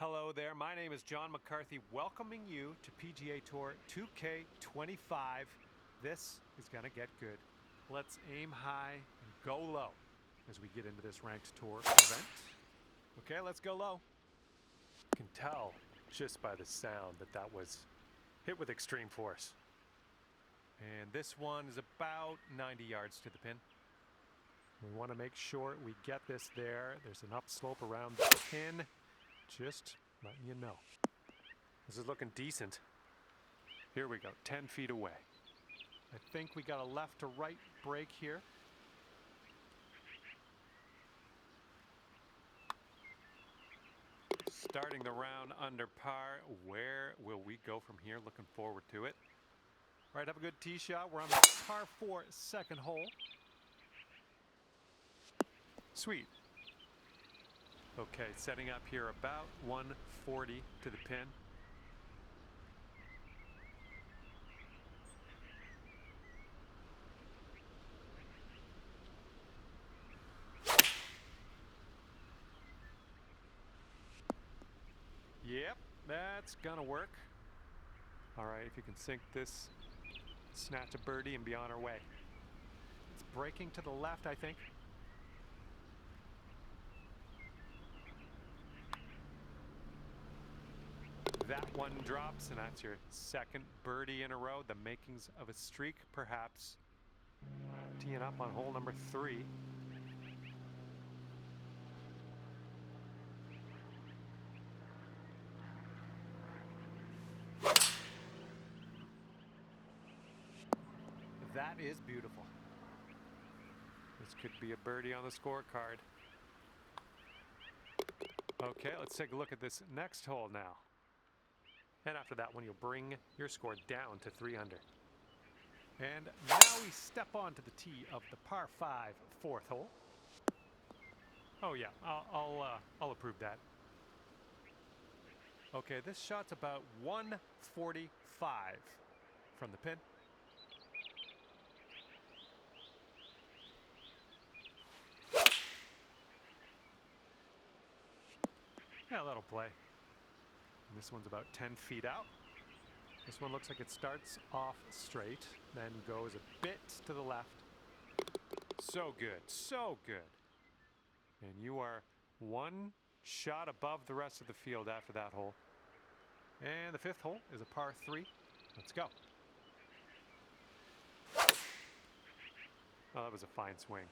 Hello there, my name is John McCarthy, welcoming you to PGA Tour 2K25. This is gonna get good. Let's aim high and go low as we get into this ranked tour event. Okay, let's go low. You can tell just by the sound that was hit with extreme force. And this one is about 90 yards to the pin. We want to make sure we get this there. There's an upslope around the pin. Just letting you know. This is looking decent. Here we go, 10 feet away. I think we got a left to right break here. Starting the round under par. Where will we go from here? Looking forward to it. All right, have a good tee shot. We're on the par 4 second hole. Sweet. Okay, setting up here about 140 to the pin. Yep, that's gonna work. All right, if you can sink this, snatch a birdie and be on our way. It's breaking to the left, I think. That one drops, and that's your second birdie in a row. The makings of a streak, perhaps. Teeing up on hole number 3. That is beautiful. This could be a birdie on the scorecard. Okay, let's take a look at this next hole now. And after that one, you'll bring your score down to 3 under. And now we step onto the tee of the par 5 fourth hole. Oh yeah, I'll approve that. Okay, this shot's about 145 from the pin. Yeah, that'll play. And this one's about 10 feet out. This one looks like it starts off straight, then goes a bit to the left. So good, so good. And you are one shot above the rest of the field after that hole. And the 5th hole is a par 3. Let's go. Oh, that was a fine swing.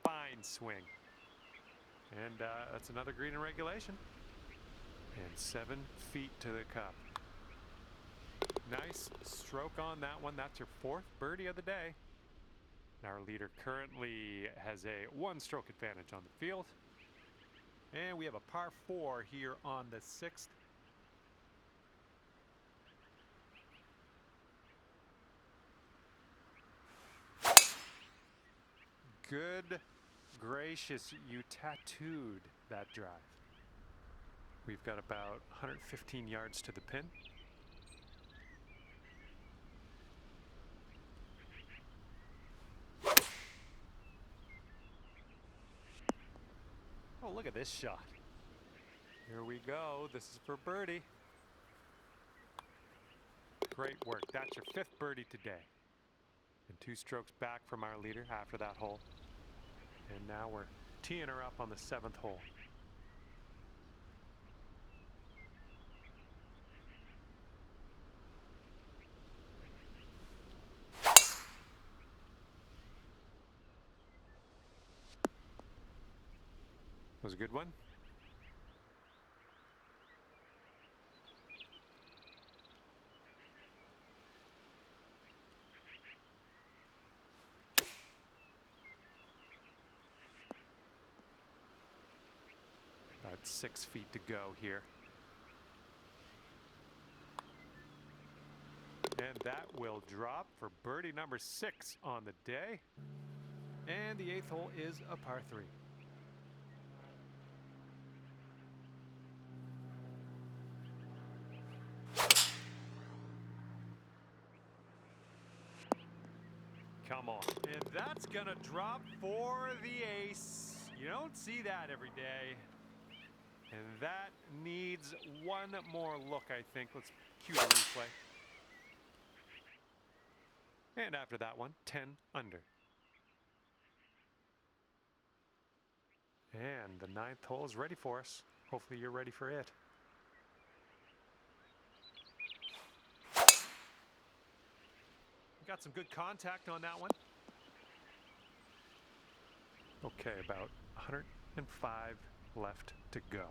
Fine swing. And that's another green in regulation. And 7 feet to the cup. Nice stroke on that one. That's your 4th birdie of the day. Our leader currently has a 1-stroke advantage on the field. And we have a par 4 here on the 6th. Good gracious, you tattooed that drive. We've got about 115 yards to the pin. Oh, look at this shot. Here we go. This is for birdie. Great work. That's your 5th birdie today. And 2 strokes back from our leader after that hole. And now we're teeing her up on the 7th hole. Was a good one. About 6 feet to go here. And that will drop for birdie number 6 on the day. And the 8th hole is a par 3. Come on. And that's gonna drop for the ace. You don't see that every day. And that needs one more look, I think. Let's cue the replay. And after that one, 10 under. And the 9th hole is ready for us. Hopefully you're ready for it. Got some good contact on that one. Okay, about 105 left to go.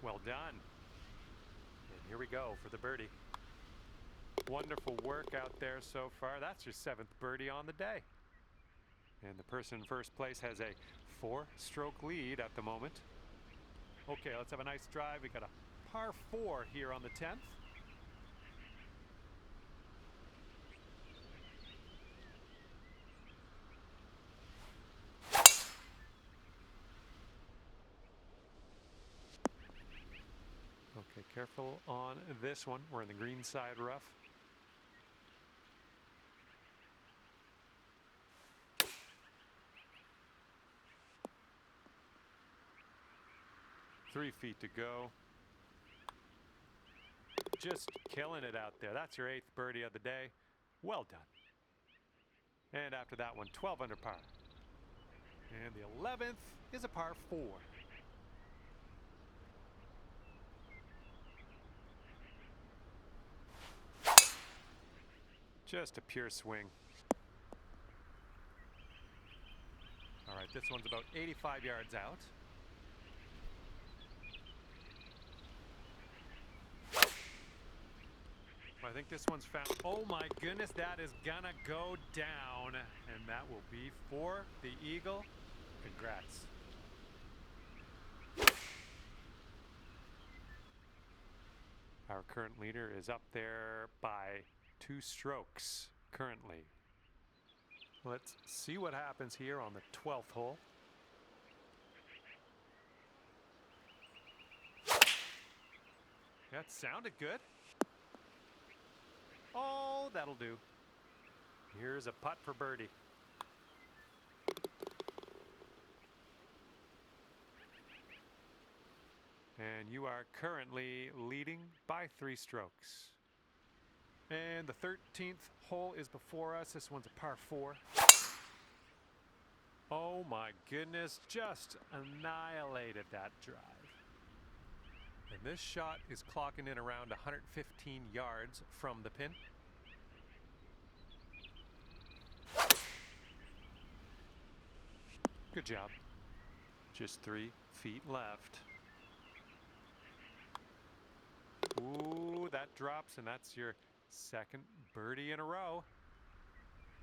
Well done. And here we go for the birdie. Wonderful work out there so far. That's your 7th birdie on the day. And the person in first place has a 4-stroke lead at the moment. Okay, let's have a nice drive. We got a par 4 here on the 10th. Okay, careful on this one. We're in the green side rough. Three feet to go. Just killing it out there. That's your 8th birdie of the day. Well done. And after that one, 12 under par. And the 11th is a par 4. Just a pure swing. All right, this one's about 85 yards out. I think this one's found. Oh my goodness, that is gonna go down, and that will be for the eagle. Congrats. Our current leader is up there by 2 strokes currently. Let's see what happens here on the 12th hole. That sounded good. Oh, that'll do. Here's a putt for birdie. And you are currently leading by 3 strokes. And the 13th hole is before us. This one's a par 4. Oh my goodness, just annihilated that drive. And this shot is clocking in around 115 yards from the pin. Good job. Just 3 feet left. Ooh, that drops, and that's your 2nd birdie in a row.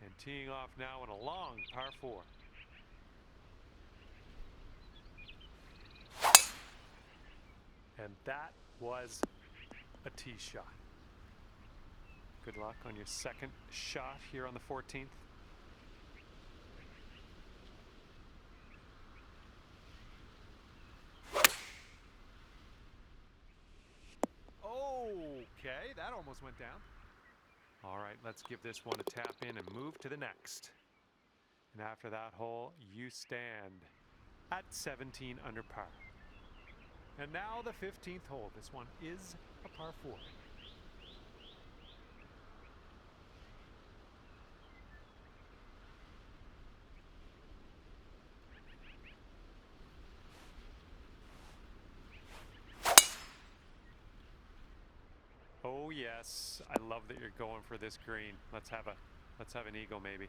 And teeing off now in a long par 4. And that was a tee shot. Good luck on your 2nd shot here on the 14th. Okay, that almost went down. All right, let's give this one a tap in and move to the next. And after that hole, you stand at 17 under par. And now the 15th hole. This one is a par 4. Oh yes, I love that you're going for this green. Let's have an eagle maybe.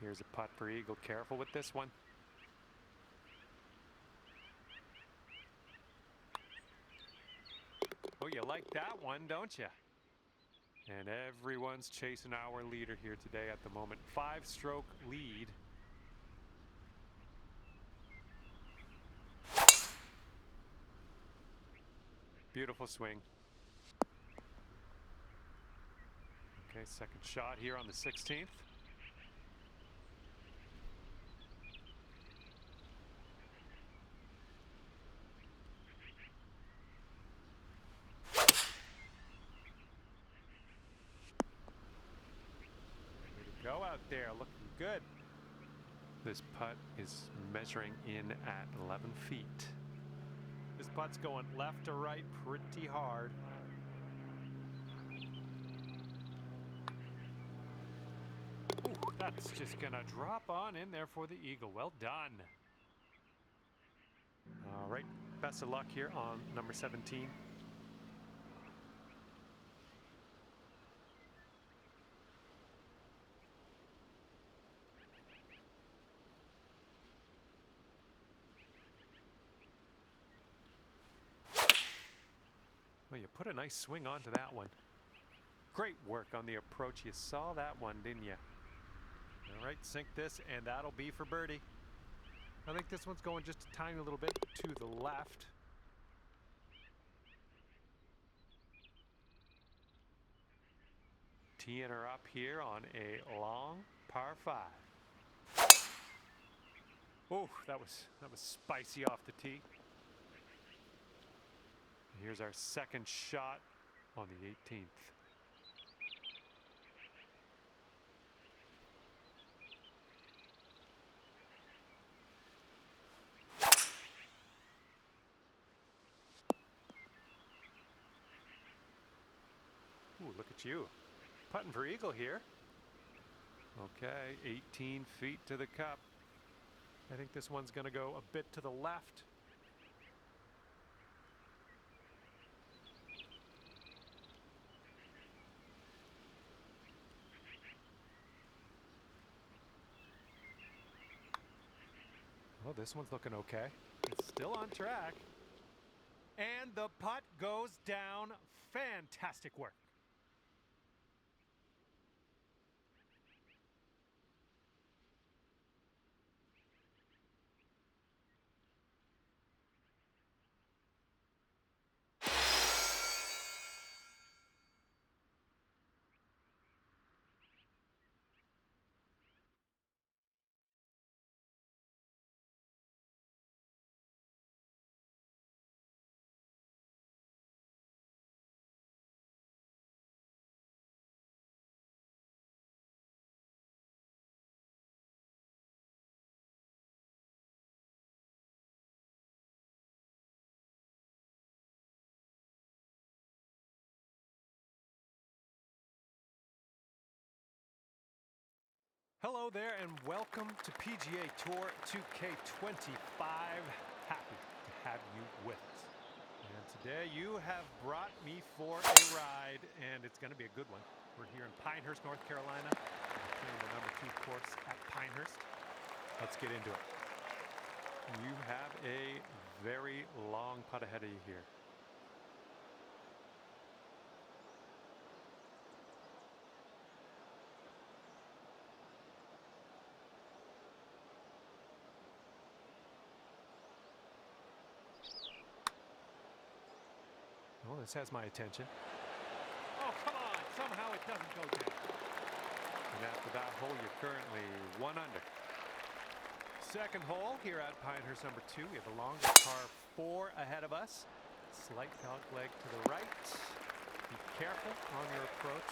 Here's a putt for eagle. Careful with this one. Oh, you like that one, don't you? And everyone's chasing our leader here today at the moment. 5-stroke lead. Beautiful swing. Okay, 2nd shot here on the 16th. Way to go out there, looking good. This putt is measuring in at 11 feet. This putt's going left to right pretty hard. Ooh, that's just gonna drop on in there for the eagle. Well done. All right, best of luck here on number 17. Well, you put a nice swing onto that one. Great work on the approach. You saw that one, didn't you? All right, sink this, and that'll be for birdie. I think this one's going just a tiny little bit to the left. Teeing her up here on a long par 5. Oh, that was spicy off the tee. Here's our second shot on the 18th. Ooh, look at you. Putting for eagle here. Okay, 18 feet to the cup. I think this one's going to go a bit to the left. Oh, this one's looking okay. It's still on track. And the putt goes down. Fantastic work. Hello there and welcome to PGA Tour 2K25. Happy to have you with us. And today you have brought me for a ride, and it's going to be a good one. We're here in Pinehurst, North Carolina. We're playing the number 2 course at Pinehurst. Let's get into it. You have a very long putt ahead of you here. Well, this has my attention. Oh, come on. Somehow it doesn't go down. And after that hole, you're currently 1 under. Second hole here at Pinehurst number 2. We have a longer par 4 ahead of us. Slight dog leg to the right. Be careful on your approach.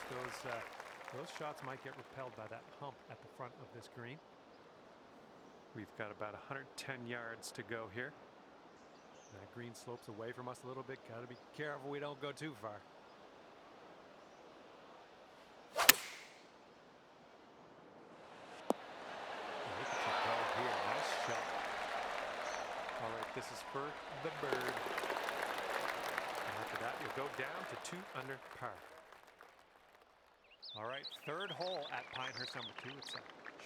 Those shots might get repelled by that hump at the front of this green. We've got about 110 yards to go here. That green slopes away from us a little bit. Got to be careful we don't go too far. Look at you go here. Nice shot. All right, this is for the bird. And after that, you'll go down to 2 under par. All right, third hole at Pinehurst number 2. It's a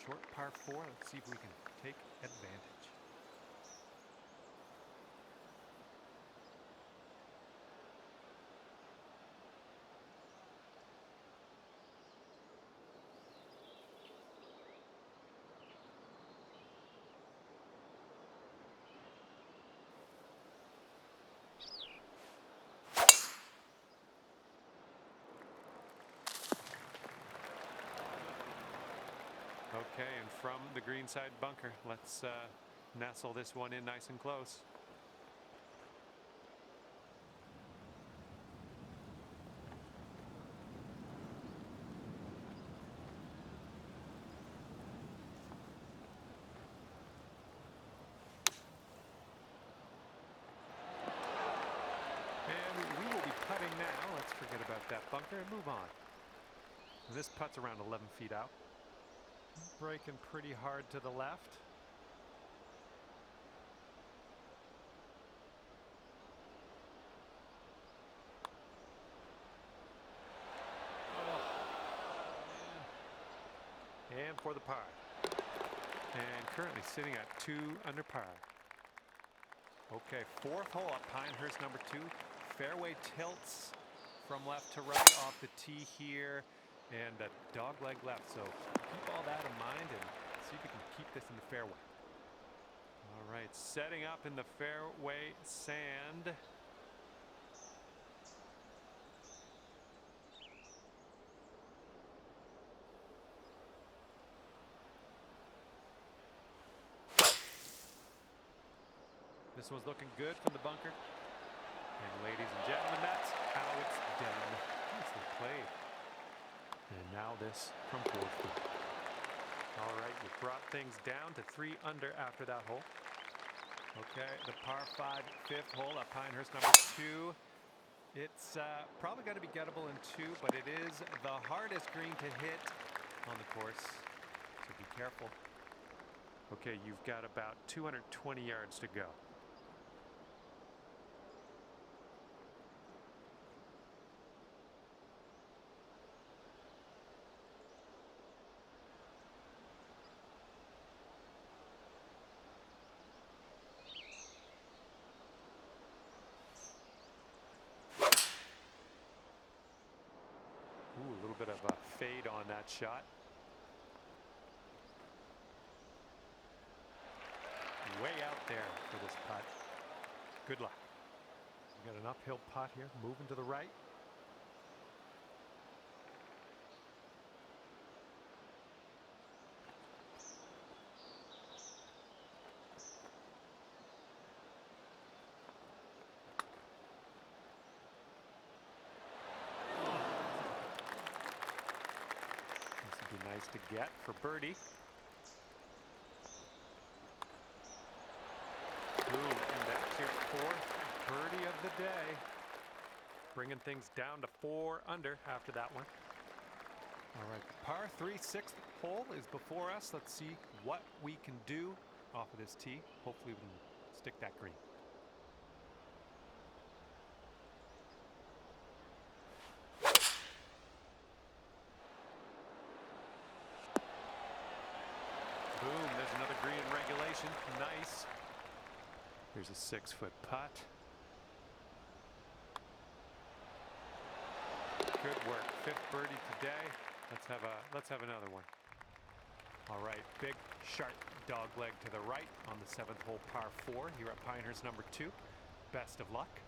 short par 4. Let's see if we can take advantage. Okay, and from the greenside bunker, let's nestle this one in nice and close. that bunker and move on. And this putt's around 11 feet out. Breaking pretty hard to the left. And for the par. And currently sitting at 2 under par. Okay, 4th hole at Pinehurst number 2. Fairway tilts from left to right off the tee here. And a dog leg left. So keep all that in mind and see if you can keep this in the fairway. All right, setting up in the fairway sand. This one's looking good from the bunker. And ladies and gentlemen, that's how it's done. Nicely played. And now this from 4th feet. All right, you brought things down to 3 under after that hole. Okay, the par 5 5th hole at Pinehurst number 2. It's probably going to be gettable in 2, but it is the hardest green to hit on the course, so be careful. Okay, you've got about 220 yards to go. Ooh, a little bit of a fade on that shot. Way out there for this putt. Good luck. We got an uphill putt here, moving to the right. Nice to get for birdie. Ooh, and that's your 4th birdie of the day. Bringing things down to 4 under after that one. All right, the par 3 6th hole is before us. Let's see what we can do off of this tee. Hopefully we can stick that green. Boom, there's another green in regulation. Nice. Here's a 6-foot putt. Good work. 5th birdie today. Let's have another one. All right, big sharp dog leg to the right on the 7th hole par 4 here at Pinehurst number 2. Best of luck.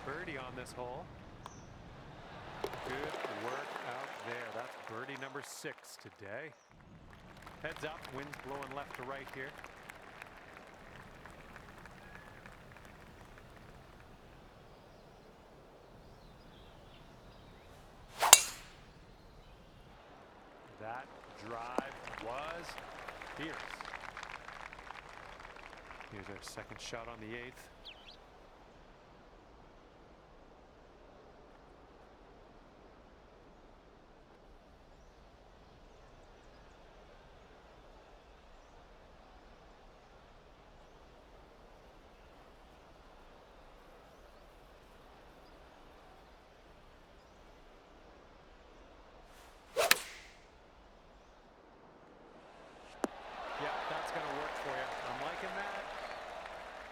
Birdie on this hole. Good work out there. That's birdie number 6 today. Heads up, wind's blowing left to right here. That drive was fierce. Here's our second shot on the 8th. That's going to work for you. I'm liking that.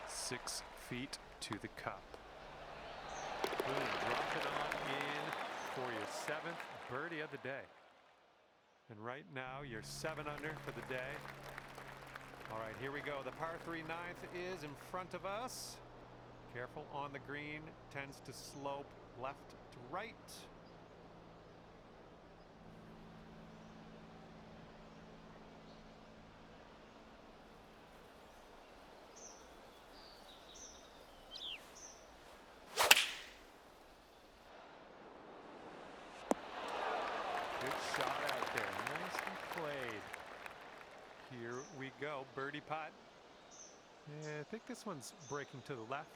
6 feet to the cup. Boom, drop it on in for your 7th birdie of the day. And right now, you're 7 under for the day. All right, here we go. The par 3 ninth is in front of us. Careful on the green. Tends to slope left to right. Good shot out there. Nicely played. Here we go. Birdie putt. Yeah, I think this one's breaking to the left.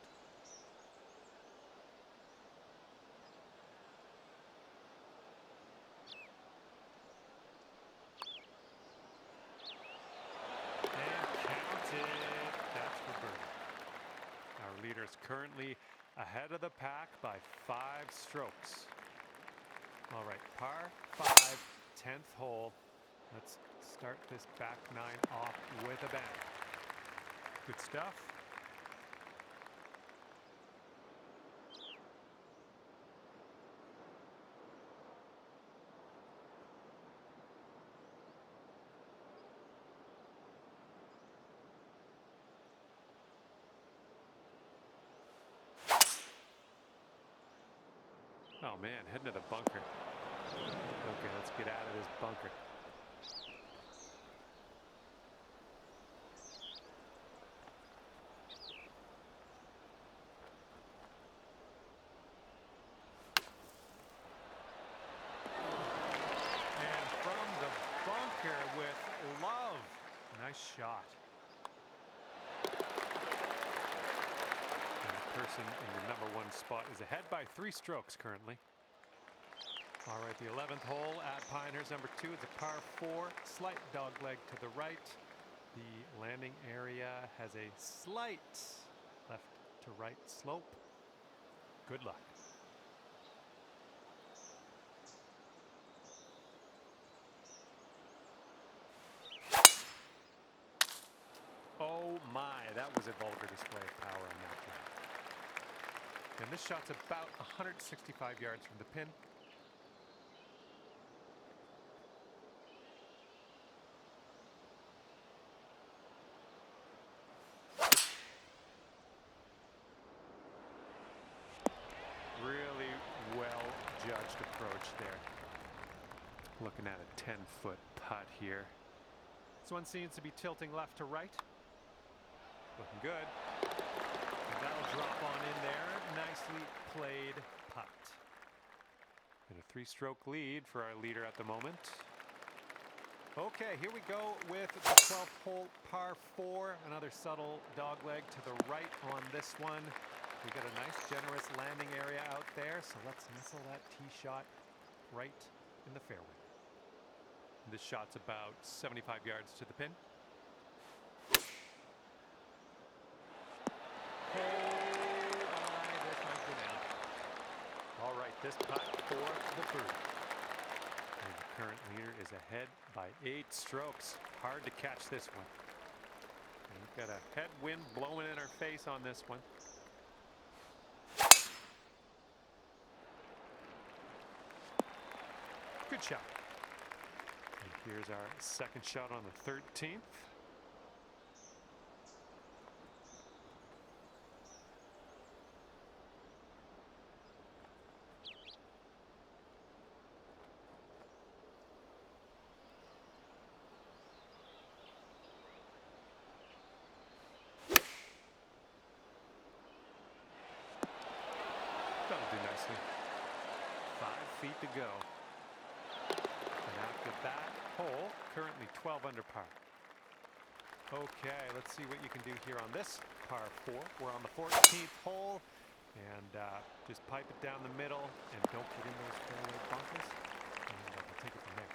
And counted. That's for birdie. Our leader is currently ahead of the pack by 5 strokes. All right, par 5, 10th hole. Let's start this back 9 off with a bang. Good stuff. Oh man, heading to the bunker. Okay, let's get out of this bunker. And from the bunker with love. Nice shot. And the person in the #1 spot is ahead by 3 strokes currently. All right, the 11th hole at Pinehurst #2 is a par 4, slight dogleg to the right. The landing area has a slight left to right slope. Good luck. Oh my, that was a vulgar display of power on that one. And this shot's about 165 yards from the pin. Really well judged approach there. Looking at a 10-foot putt here. This one seems to be tilting left to right. Looking good. And that'll drop on in there. Nicely played putt. And a 3-stroke lead for our leader at the moment. Okay, here we go with the 12th hole, par 4. Another subtle dogleg to the right on this one. We got a nice, generous landing area out there, so let's nestle that tee shot right in the fairway. This shot's about 75 yards to the pin. Oh, this might go down. All right, this putt for the birdie. And the current leader is ahead by 8 strokes. Hard to catch this one. And we've got a headwind blowing in our face on this one. Good shot. And here's our second shot on the 13th. That'll do nicely. 5 feet to go. And after that hole, currently 12 under par. Okay, let's see what you can do here on this par 4. We're on the 14th hole, and just pipe it down the middle, and don't get in those fairway bunkers, and we'll take it from there.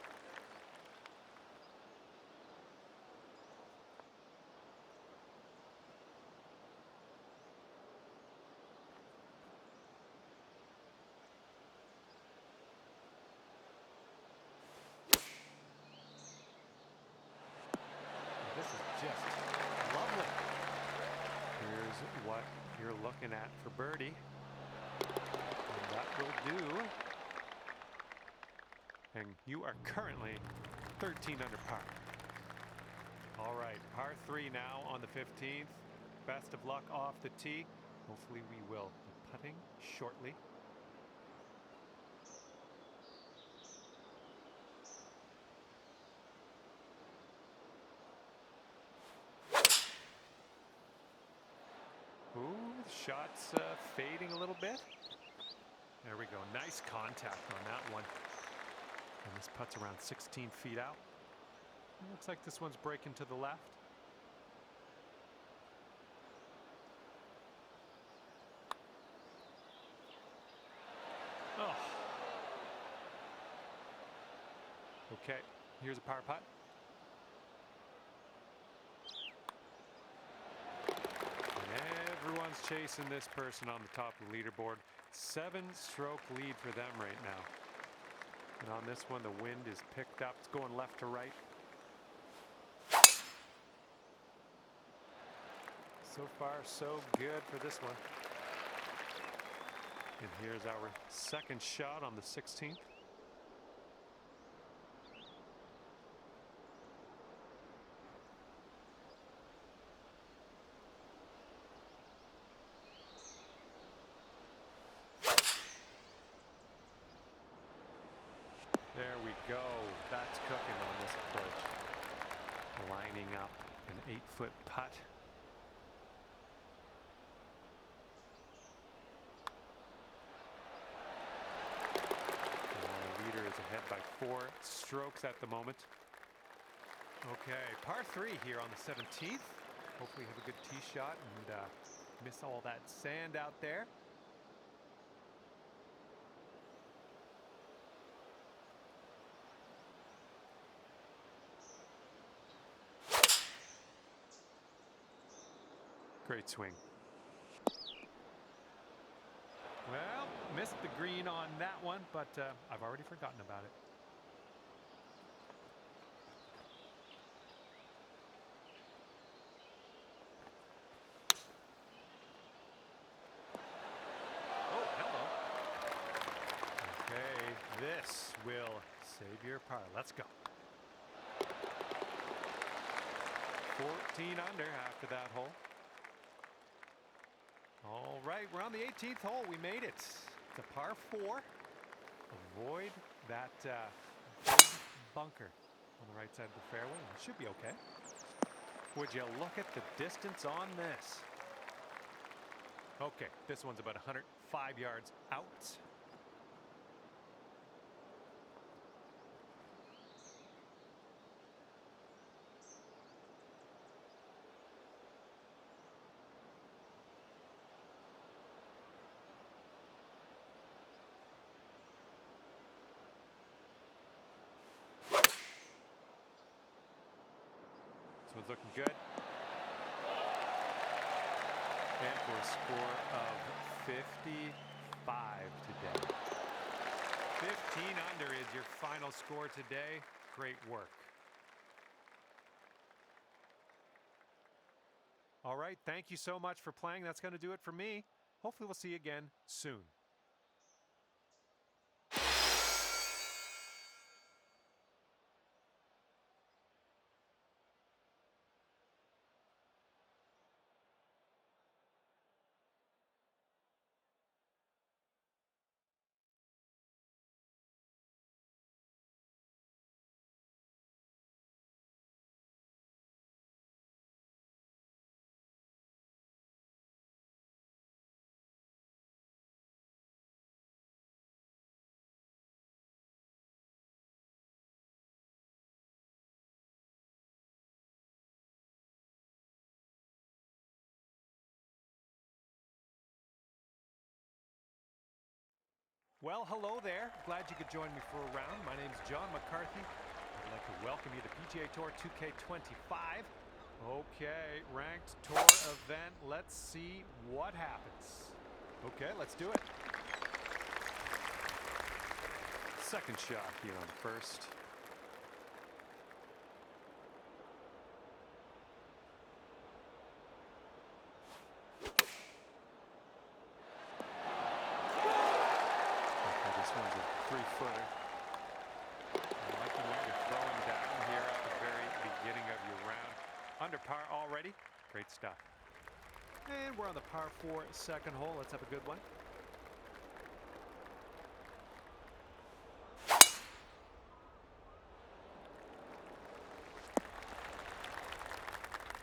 This is just lovely. Here's what you're looking at for birdie. And that will do. And you are currently 13 under par. All right, par 3 now on the 15th. Best of luck off the tee. Hopefully we will be putting shortly. Ooh, the shot's fading a little bit. There we go. Nice contact on that one. And this putt's around 16 feet out. It looks like this one's breaking to the left. Oh. Okay, here's a par putt. Everyone's chasing this person on the top of the leaderboard. 7-stroke lead for them right now. And on this one, the wind is picked up. It's going left to right. So far, so good for this one. And here's our second shot on the 16th. There we go. That's cooking on this approach. Lining up an 8-foot putt. The leader is ahead by 4 strokes at the moment. Okay, par 3 here on the 17th. Hopefully have a good tee shot and miss all that sand out there. Great swing. Well, missed the green on that one, but I've already forgotten about it. Oh, hello. Okay, this will save your par. Let's go. 14 under after that hole. All right, we're on the 18th hole. We made it. It's a par 4. Avoid that big bunker on the right side of the fairway. It should be okay. Would you look at the distance on this? Okay, this one's about 105 yards out. This one's looking good. And for a score of 55 today. 15 under is your final score today. Great work. All right, thank you so much for playing. That's going to do it for me. Hopefully we'll see you again soon. Well, hello there. Glad you could join me for a round. My name's John McCarthy. I'd like to welcome you to PGA Tour 2K25. Okay, ranked tour event. Let's see what happens. Okay, let's do it. Second shot here on the first. Okay, this one's a 3-footer. under par already. Great stuff. And we're on the par 4 second hole. Let's have a good one.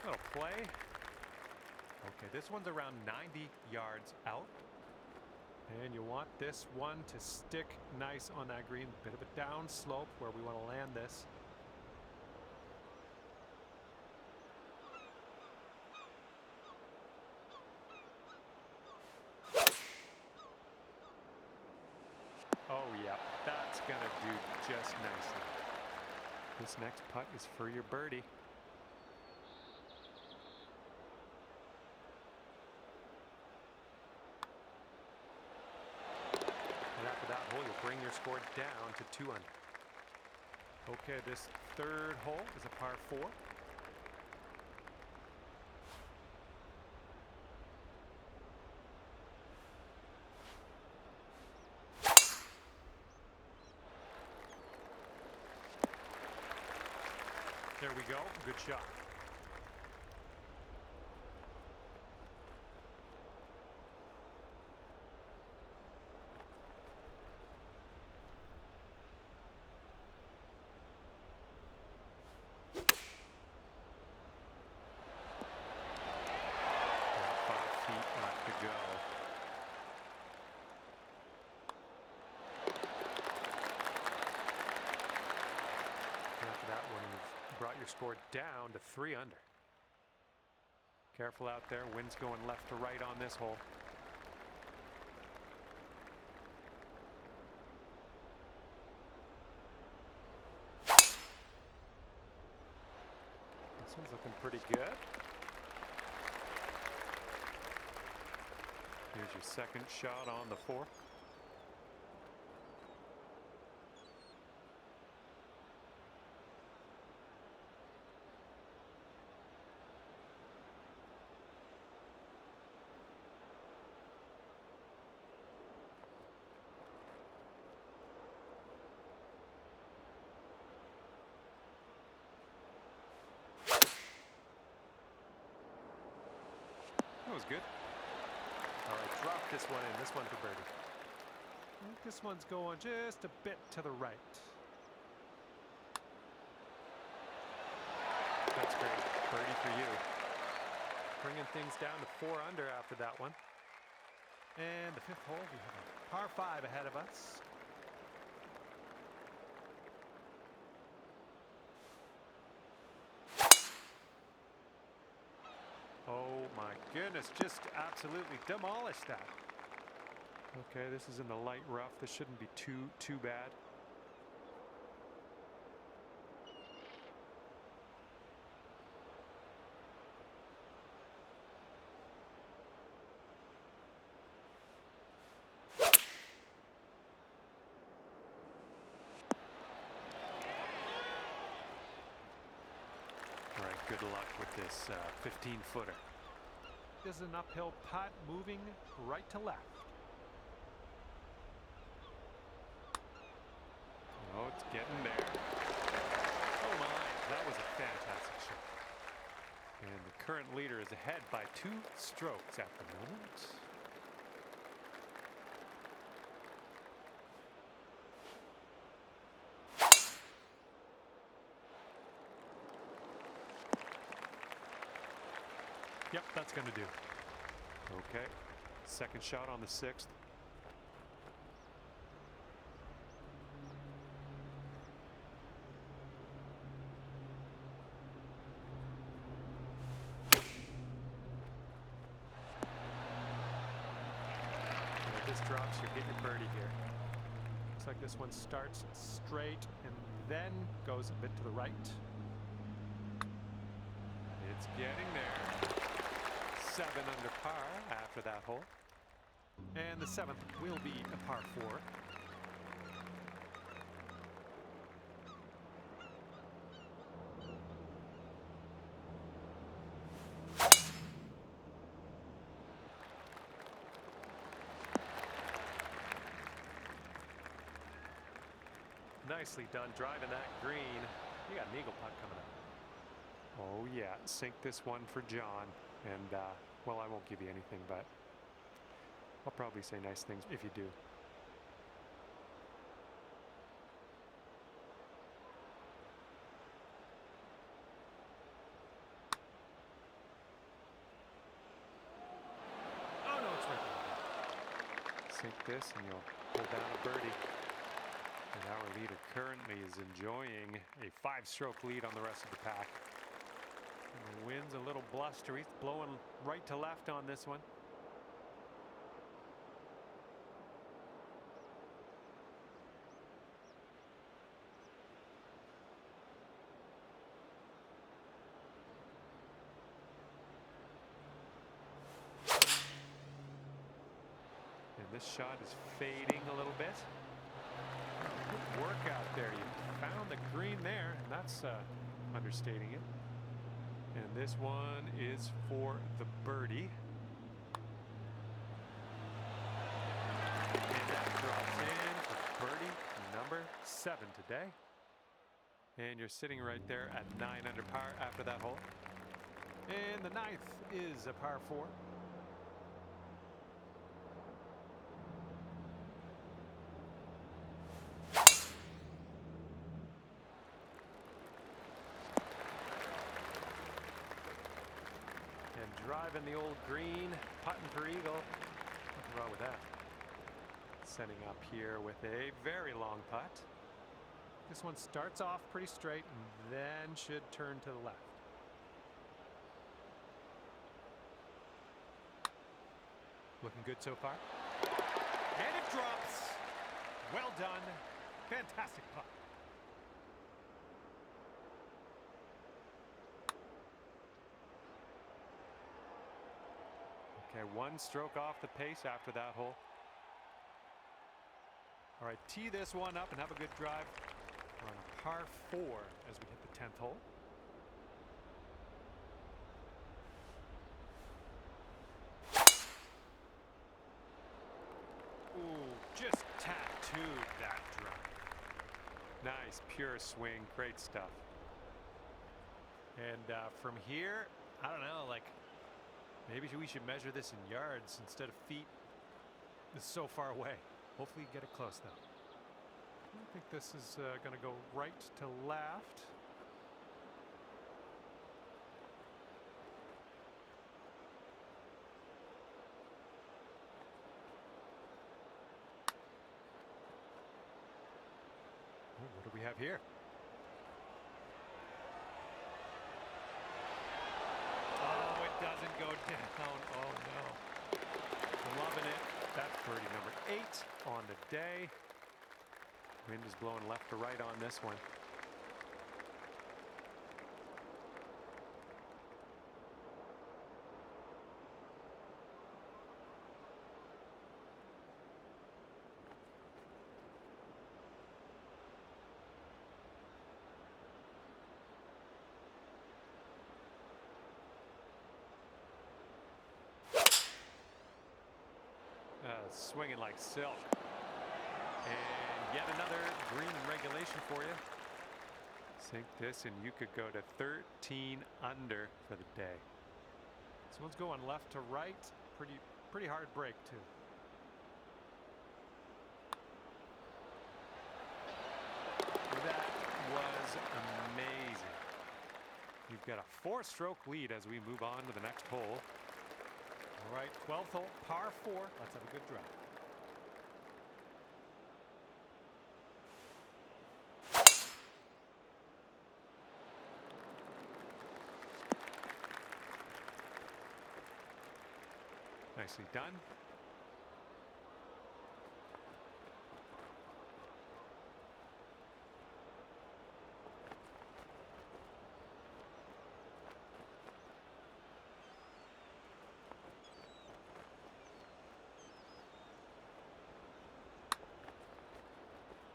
Little play. Okay, this one's around 90 yards out. And you want this one to stick nice on that green. Bit of a down slope where we want to land this. Oh yeah, that's gonna do just nicely. This next putt is for your birdie. And after that hole, you'll bring your score down to 2 under. Okay, this third hole is a par 4. There we go. Good shot. Brought your score down to 3 under. Careful out there. Wind's going left to right on this hole. This one's looking pretty good. Here's your second shot on the 4th. That was good. All right, drop this one in. This one for birdie. I think this one's going just a bit to the right. That's great. Birdie for you. Bringing things down to 4 under after that one. And the 5th hole, we have a par 5 ahead of us. Oh my goodness, just absolutely demolished that. Okay, this is in the light rough. This shouldn't be too bad. All right, good luck with this 15-footer. This is an uphill putt moving right to left. Oh, it's getting there. Oh my, that was a fantastic shot. And the current leader is ahead by 2 strokes at the moment. Yep, that's going to do. Okay, second shot on the 6th. If this drops, you get your birdie here. Looks like this one starts straight and then goes a bit to the right. It's getting there. 7 under par after that hole. And the 7th will be a par 4. Nicely done driving that green. You got an eagle putt coming up. Oh yeah, sink this one for John. And well, I won't give you anything, but I'll probably say nice things if you do. Oh no, it's right there. Sink this and you'll pull down a birdie. And our leader currently is enjoying a 5-stroke lead on the rest of the pack. And the wind's a little blustery. It's blowing right to left on this one. And this shot is fading a little bit. Good work out there. You found the green there, and that's understating it. And this one is for the birdie. And that drops in for birdie number 7 today. And you're sitting right there at 9 under par after that hole. And the 9th is a par 4. Driving the old green, putting for eagle. Nothing wrong with that. Setting up here with a very long putt. This one starts off pretty straight and then should turn to the left. Looking good so far. And it drops. Well done. Fantastic putt. Okay, 1 stroke off the pace after that hole. All right, tee this one up and have a good drive. We're on a par 4 as we hit the 10th hole. Ooh, just tattooed that drive. Nice, pure swing, great stuff. And from here, I don't know, like, maybe we should measure this in yards instead of feet. It's so far away. Hopefully you get it close though. I think this is going to go right to left. Ooh, what do we have here? Doesn't go down. Oh no. Loving it. That's birdie number 8 on the day. Wind is blowing left to right on this one. Swinging like silk. And yet another green in regulation for you. Sink this and you could go to 13 under for the day. This one's going left to right. Pretty hard break too. That was amazing. You've got a 4-stroke lead as we move on to the next hole. All right, 12th hole, par 4. Let's have a good drive. Nicely done.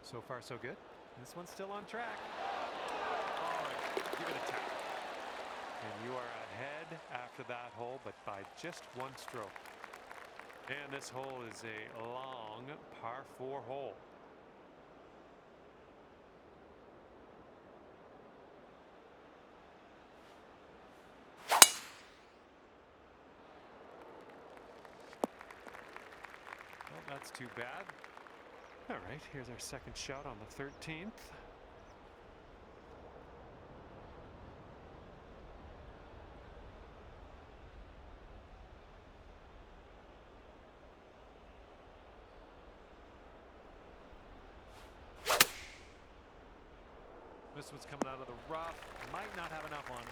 So far, so good. This one's still on track. All right, give it a tap. And you are ahead after that hole, but by just 1 stroke. And this hole is a long par 4 hole. that's too bad. All right, here's our second shot on the 13th. This one's coming out of the rough. Might not have enough on it.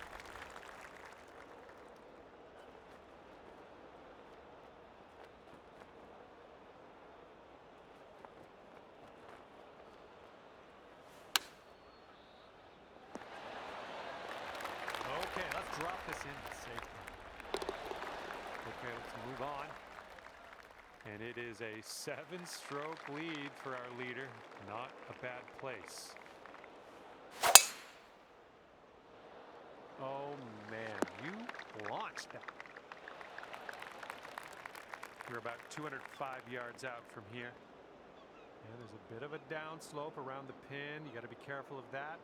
Okay, let's drop this in safely. Okay, let's move on. And it is a 7-stroke lead for our leader. Not a bad place. Oh man, you launched that. We're about 205 yards out from here. Yeah, there's a bit of a downslope around the pin. You got to be careful of that.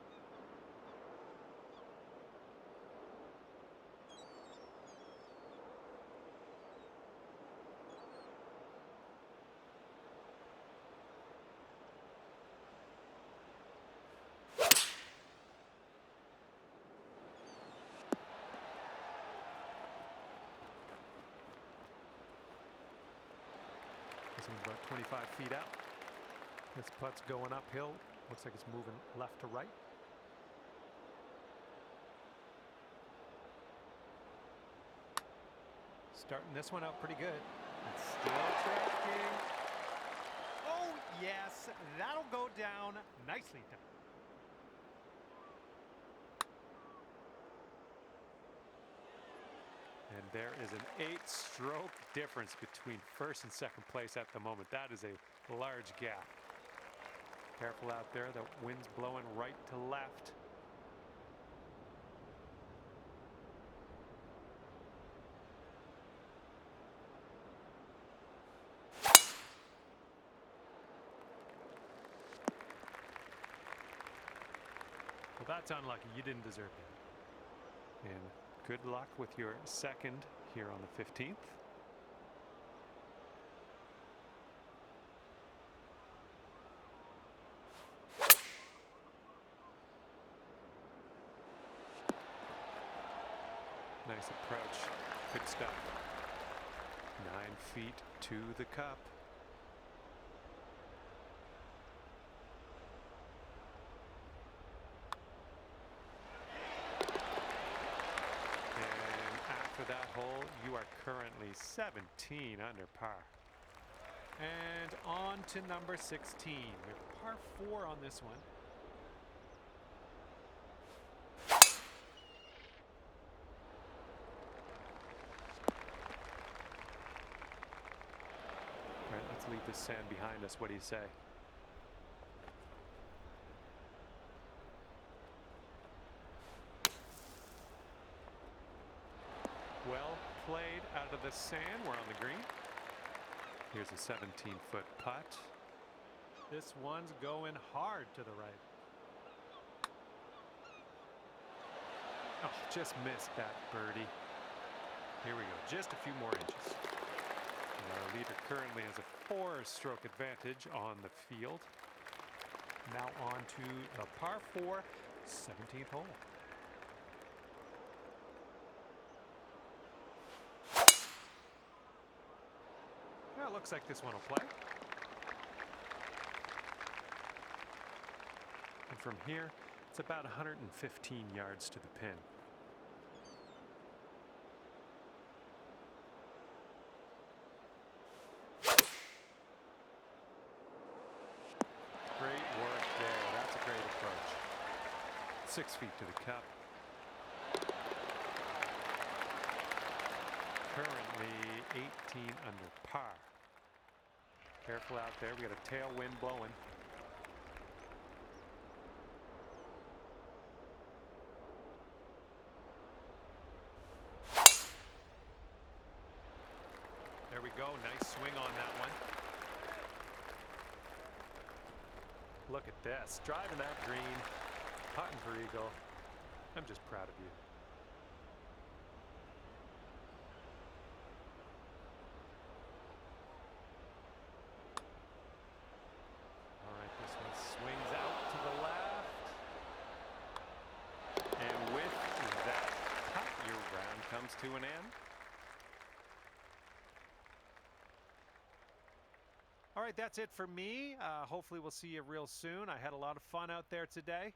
This one's about 25 feet out. This putt's going uphill. Looks like it's moving left to right. Starting this one out pretty good. It's still tracking. Oh, yes, that'll go down. Nicely done. And there is an 8-stroke difference between first and second place at the moment. That is a large gap. Careful out there, the wind's blowing right to left. Well, that's unlucky. You didn't deserve it. And good luck with your second here on the 15th. Nice approach. Good stuff. 9 feet to the cup. That hole, you are currently 17 under par. And on to number 16. We have par 4 on this one. All right, let's leave this sand behind us. What do you say? Well played out of the sand. We're on the green. Here's a 17-foot putt. This one's going hard to the right. Oh, just missed that birdie. Here we go. Just a few more inches. And our leader currently has a 4-stroke advantage on the field. Now on to the par 4, 17th hole. Well, it looks like this one will play. And from here, it's about 115 yards to the pin. Great work there. That's a great approach. 6 feet to the cup. Currently 18 under par. Careful out there. We got a tailwind blowing. There we go. Nice swing on that one. Look at this. Driving that green. Putting for eagle. I'm just proud of you. comes to an end. All right, that's it for me. Hopefully we'll see you real soon. I had a lot of fun out there today.